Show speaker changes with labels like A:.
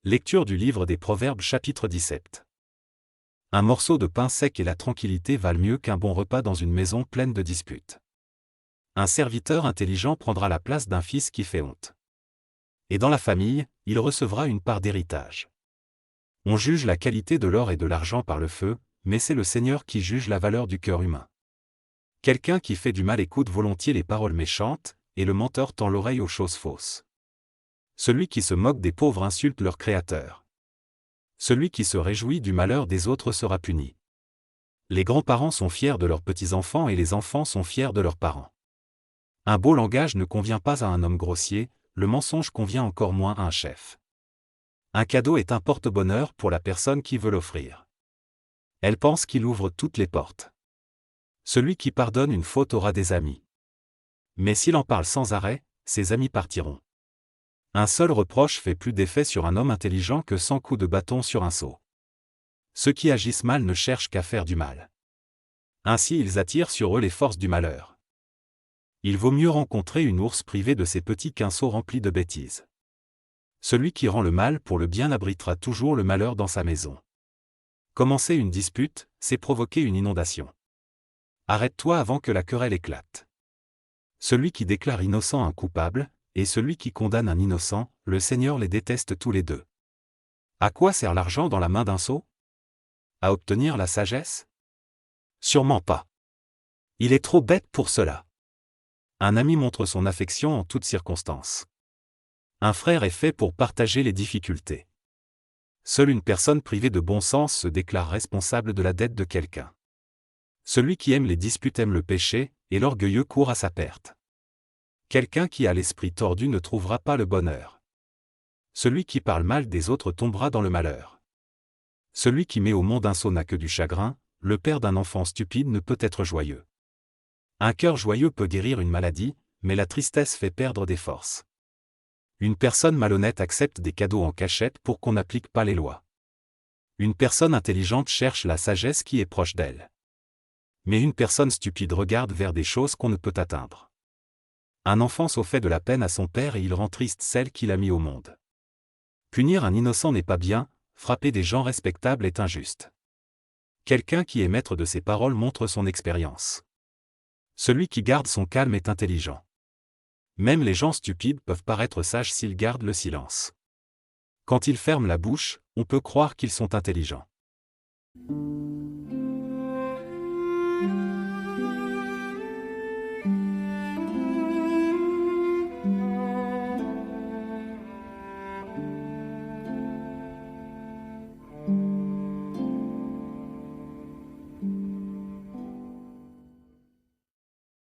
A: Lecture du livre des Proverbes chapitre 17. Un morceau de pain sec et la tranquillité valent mieux qu'un bon repas dans une maison pleine de disputes. Un serviteur intelligent prendra la place d'un fils qui fait honte. Et dans la famille, il recevra une part d'héritage. On juge la qualité de l'or et de l'argent par le feu, mais c'est le Seigneur qui juge la valeur du cœur humain. Quelqu'un qui fait du mal écoute volontiers les paroles méchantes, et le menteur tend l'oreille aux choses fausses. Celui qui se moque des pauvres insulte leur Créateur. Celui qui se réjouit du malheur des autres sera puni. Les grands-parents sont fiers de leurs petits-enfants et les enfants sont fiers de leurs parents. Un beau langage ne convient pas à un homme grossier, le mensonge convient encore moins à un chef. Un cadeau est un porte-bonheur pour la personne qui veut l'offrir. Elle pense qu'il ouvre toutes les portes. Celui qui pardonne une faute aura des amis. Mais s'il en parle sans arrêt, ses amis partiront. Un seul reproche fait plus d'effet sur un homme intelligent que 100 coups de bâton sur un seau. Ceux qui agissent mal ne cherchent qu'à faire du mal. Ainsi ils attirent sur eux les forces du malheur. Il vaut mieux rencontrer une ours privée de ses petits qu'un seau rempli de bêtises. Celui qui rend le mal pour le bien abritera toujours le malheur dans sa maison. Commencer une dispute, c'est provoquer une inondation. Arrête-toi avant que la querelle éclate. Celui qui déclare innocent un coupable, et celui qui condamne un innocent, le Seigneur les déteste tous les deux. À quoi sert l'argent dans la main d'un sot? À obtenir la sagesse? Sûrement pas. Il est trop bête pour cela. Un ami montre son affection en toutes circonstances. Un frère est fait pour partager les difficultés. Seule une personne privée de bon sens se déclare responsable de la dette de quelqu'un. Celui qui aime les disputes aime le péché, et l'orgueilleux court à sa perte. Quelqu'un qui a l'esprit tordu ne trouvera pas le bonheur. Celui qui parle mal des autres tombera dans le malheur. Celui qui met au monde un sot n'a que du chagrin, le père d'un enfant stupide ne peut être joyeux. Un cœur joyeux peut guérir une maladie, mais la tristesse fait perdre des forces. Une personne malhonnête accepte des cadeaux en cachette pour qu'on n'applique pas les lois. Une personne intelligente cherche la sagesse qui est proche d'elle. Mais une personne stupide regarde vers des choses qu'on ne peut atteindre. Un enfant fait de la peine à son père et il rend triste celle qu'il a mis au monde. Punir un innocent n'est pas bien, frapper des gens respectables est injuste. Quelqu'un qui est maître de ses paroles montre son expérience. Celui qui garde son calme est intelligent. Même les gens stupides peuvent paraître sages s'ils gardent le silence. Quand ils ferment la bouche, on peut croire qu'ils sont intelligents.